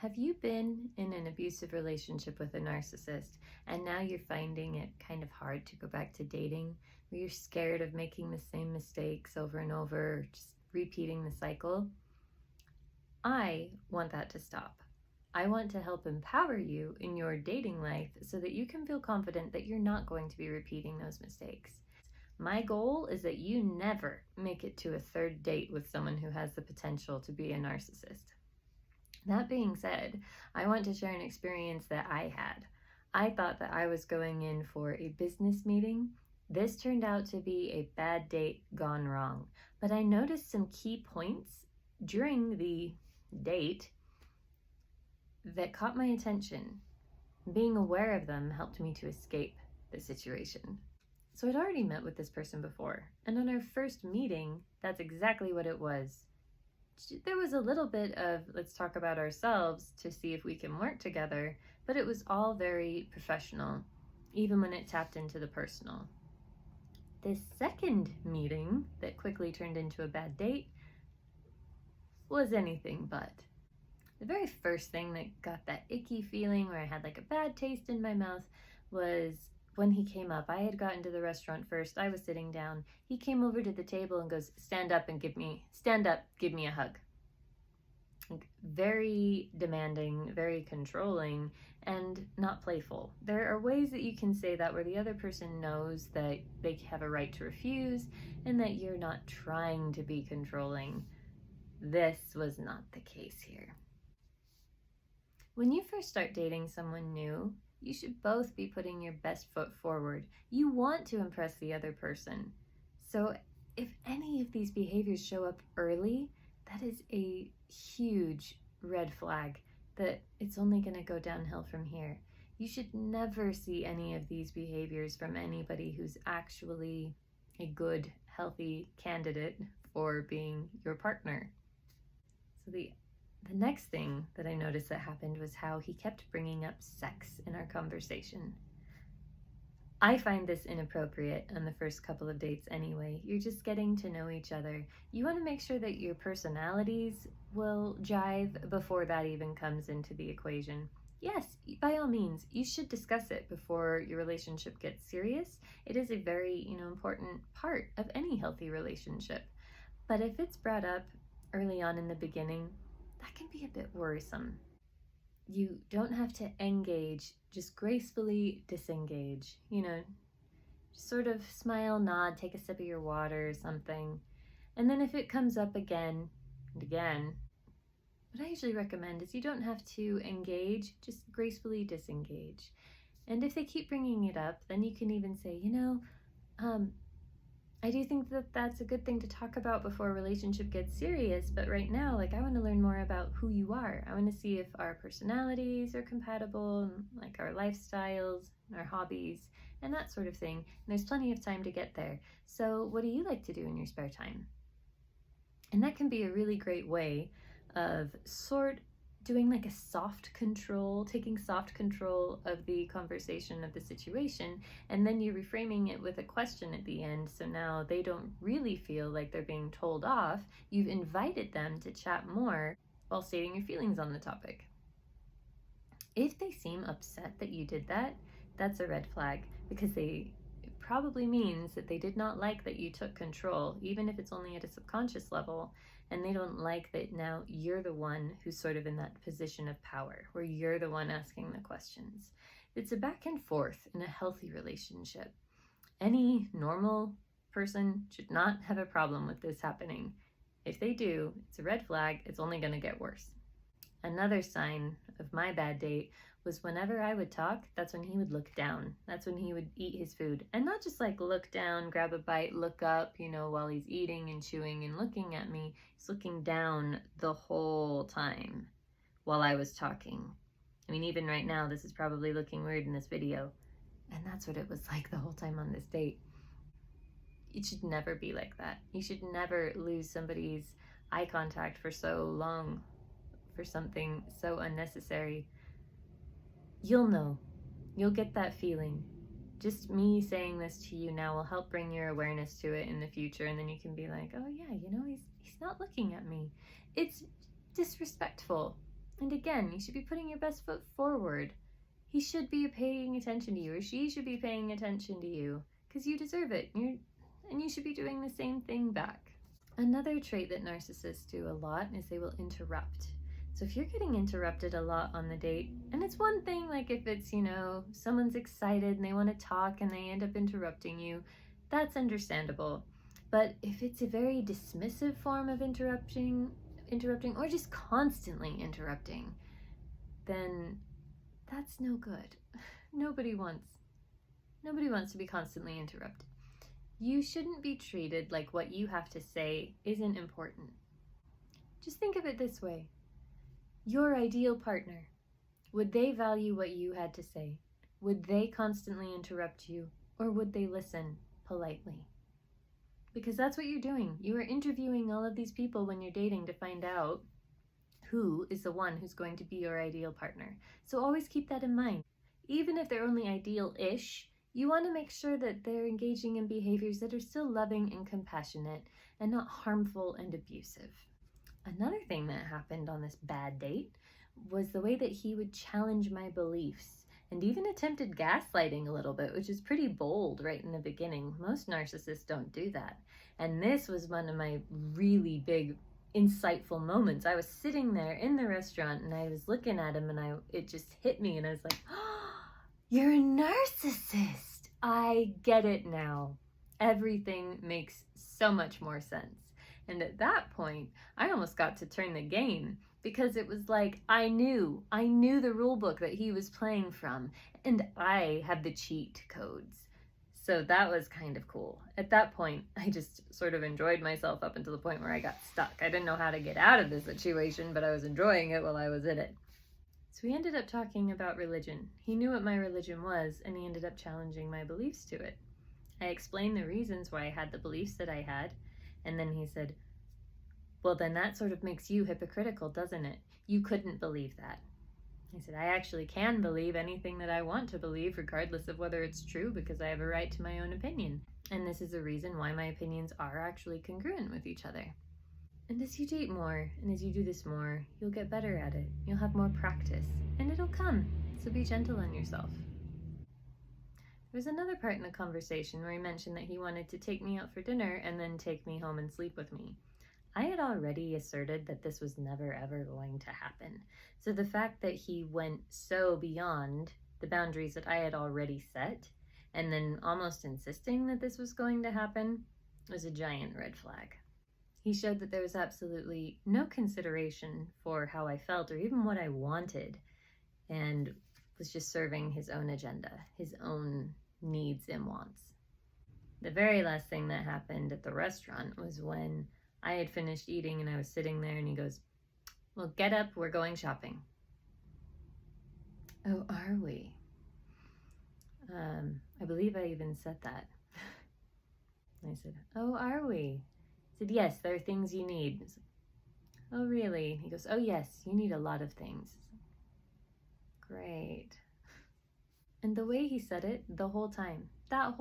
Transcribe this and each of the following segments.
Have you been in an abusive relationship with a narcissist and now you're finding it kind of hard to go back to dating, where you're scared of making the same mistakes over and over, just repeating the cycle? I want that to stop. I want to help empower you in your dating life so that you can feel confident that you're not going to be repeating those mistakes. My goal is that you never make it to a third date with someone who has the potential to be a narcissist. That being said, I want to share an experience that I had. I thought that I was going in for a business meeting. This turned out to be a bad date gone wrong, but I noticed some key points during the date that caught my attention. Being aware of them helped me to escape the situation. So I'd already met with this person before, and on our first meeting, that's exactly what it was. There was a little bit of let's talk about ourselves to see if we can work together, but it was all very professional, even when it tapped into the personal. This second meeting that quickly turned into a bad date was anything but. The very first thing that got that icky feeling where I had like a bad taste in my mouth was when he came up. I had gotten to the restaurant first. I was sitting down. He came over to the table and goes, stand up, give me a hug. Like, very demanding, very controlling, and not playful. There are ways that you can say that where the other person knows that they have a right to refuse and that you're not trying to be controlling. This was not the case here. When you first start dating someone new, you should both be putting your best foot forward. You want to impress the other person. So if any of these behaviors show up early, that is a huge red flag that it's only going to go downhill from here. You should never see any of these behaviors from anybody who's actually a good, healthy candidate for being your partner. So the next thing that I noticed that happened was how he kept bringing up sex in our conversation. I find this inappropriate on the first couple of dates anyway. You're just getting to know each other. You want to make sure that your personalities will jive before that even comes into the equation. Yes, by all means, you should discuss it before your relationship gets serious. It is a very, important part of any healthy relationship. But if it's brought up early on in the beginning, that can be a bit worrisome. You don't have to engage, just gracefully disengage. Just sort of smile, nod, take a sip of your water or something. And then if it comes up again and again, what I usually recommend is you don't have to engage, just gracefully disengage. And if they keep bringing it up, then you can even say, I do think that that's a good thing to talk about before a relationship gets serious, but right now, I want to learn more about who you are. I want to see if our personalities are compatible, our lifestyles, our hobbies, and that sort of thing. And there's plenty of time to get there. So what do you like to do in your spare time? And that can be a really great way of doing a soft control, taking soft control of the conversation, of the situation, and then you're reframing it with a question at the end. So now they don't really feel like they're being told off. You've invited them to chat more while stating your feelings on the topic. If they seem upset that you did that, that's a red flag, because it probably means that they did not like that you took control, even if it's only at a subconscious level. And they don't like that now you're the one who's sort of in that position of power, where you're the one asking the questions. It's a back and forth in a healthy relationship. Any normal person should not have a problem with this happening. If they do, it's a red flag. It's only going to get worse. Another sign of my bad date was whenever I would talk, that's when he would look down. That's when he would eat his food. And not just look down, grab a bite, look up, while he's eating and chewing and looking at me. He's looking down the whole time while I was talking. Even right now, this is probably looking weird in this video. And that's what it was like the whole time on this date. It should never be like that. You should never lose somebody's eye contact for so long, for something so unnecessary. You'll know. You'll get that feeling. Just me saying this to you now will help bring your awareness to it in the future, and then you can be like, oh yeah, he's not looking at me. It's disrespectful. And again, you should be putting your best foot forward. He should be paying attention to you, or she should be paying attention to you, because you deserve it. And you should be doing the same thing back. Another trait that narcissists do a lot is they will interrupt. So if you're getting interrupted a lot on the date, and it's one thing like if it's, someone's excited and they want to talk and they end up interrupting you, that's understandable. But if it's a very dismissive form of interrupting, or just constantly interrupting, then that's no good. Nobody wants to be constantly interrupted. You shouldn't be treated like what you have to say isn't important. Just think of it this way. Your ideal partner, would they value what you had to say? Would they constantly interrupt you, or would they listen politely? Because that's what you're doing. You are interviewing all of these people when you're dating to find out who is the one who's going to be your ideal partner. So always keep that in mind. Even if they're only ideal-ish, you want to make sure that they're engaging in behaviors that are still loving and compassionate and not harmful and abusive. Another thing that happened on this bad date was the way that he would challenge my beliefs and even attempted gaslighting a little bit, which is pretty bold right in the beginning. Most narcissists don't do that. And this was one of my really big, insightful moments. I was sitting there in the restaurant and I was looking at him and it just hit me and I was like, oh, you're a narcissist. I get it now. Everything makes so much more sense. And at that point, I almost got to turn the game because it was like I knew the rule book that he was playing from, and I have the cheat codes. So that was kind of cool. At that point, I just sort of enjoyed myself up until the point where I got stuck. I didn't know how to get out of the situation, but I was enjoying it while I was in it. So we ended up talking about religion. He knew what my religion was, and he ended up challenging my beliefs to it. I explained the reasons why I had the beliefs that I had, and then he said, well, then that sort of makes you hypocritical, doesn't it? You couldn't believe that. I said, I actually can believe anything that I want to believe, regardless of whether it's true, because I have a right to my own opinion. And this is a reason why my opinions are actually congruent with each other. And as you date more, and as you do this more, you'll get better at it. You'll have more practice, and it'll come. So be gentle on yourself. There was another part in the conversation where he mentioned that he wanted to take me out for dinner and then take me home and sleep with me. I had already asserted that this was never ever going to happen. So the fact that he went so beyond the boundaries that I had already set, and then almost insisting that this was going to happen, was a giant red flag. He showed that there was absolutely no consideration for how I felt or even what I wanted, and was just serving his own agenda, his own needs and wants. The very last thing that happened at the restaurant was when I had finished eating and I was sitting there and he goes, well, get up, we're going shopping. Oh, are we? I believe I even said that. I said, oh, are we? I said, yes, there are things you need. I said, oh, really? He goes, oh, yes, you need a lot of things. Great. And the way he said it the whole time, the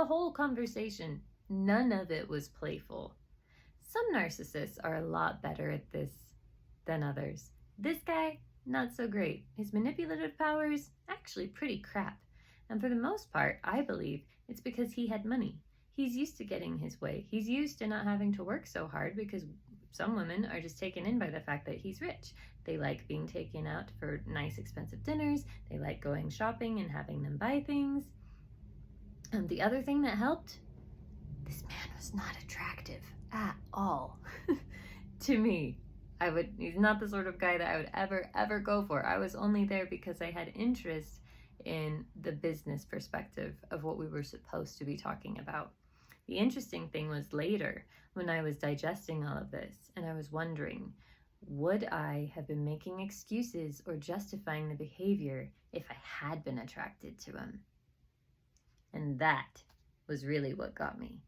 whole conversation, none of it was playful. Some narcissists are a lot better at this than others. This guy, not so great. His manipulative powers, actually pretty crap. And for the most part, I believe it's because he had money. He's used to getting his way. He's used to not having to work so hard because some women are just taken in by the fact that he's rich. They like being taken out for nice, expensive dinners. They like going shopping and having them buy things. The other thing that helped, this man was not attractive at all to me. He's not the sort of guy that I would ever go for. I was only there because I had interest in the business perspective of what we were supposed to be talking about. The interesting thing was later when I was digesting all of this and I was wondering, would I have been making excuses or justifying the behavior if I had been attracted to him? And that was really what got me.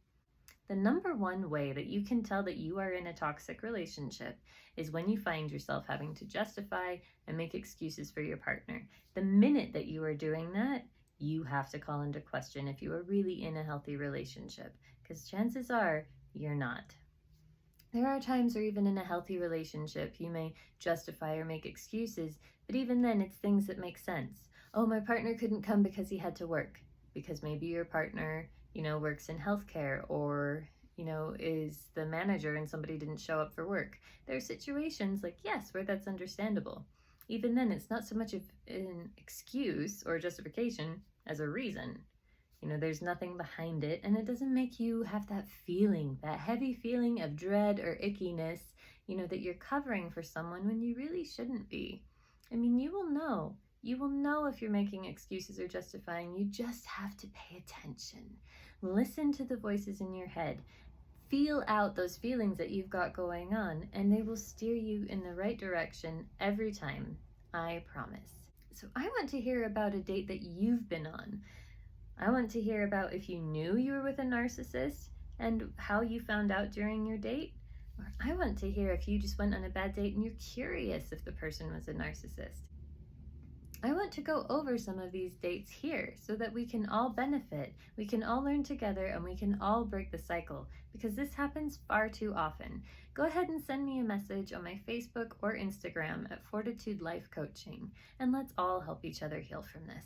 The number one way that you can tell that you are in a toxic relationship is when you find yourself having to justify and make excuses for your partner. The minute that you are doing that, you have to call into question if you are really in a healthy relationship, because chances are you're not. There are times where even in a healthy relationship, you may justify or make excuses, but even then it's things that make sense. Oh, my partner couldn't come because he had to work. Because maybe your partner, works in healthcare or, is the manager and somebody didn't show up for work. There are situations like, yes, where that's understandable. Even then, it's not so much of an excuse or justification as a reason. There's nothing behind it, and it doesn't make you have that feeling, that heavy feeling of dread or ickiness, that you're covering for someone when you really shouldn't be. I mean, you will know. You will know if you're making excuses or justifying. You just have to pay attention. Listen to the voices in your head. Feel out those feelings that you've got going on, and they will steer you in the right direction every time. I promise. So I want to hear about a date that you've been on. I want to hear about if you knew you were with a narcissist and how you found out during your date. Or I want to hear if you just went on a bad date and you're curious if the person was a narcissist. I want to go over some of these dates here so that we can all benefit, we can all learn together, and we can all break the cycle, because this happens far too often. Go ahead and send me a message on my Facebook or Instagram at Fortitude Life Coaching, and let's all help each other heal from this.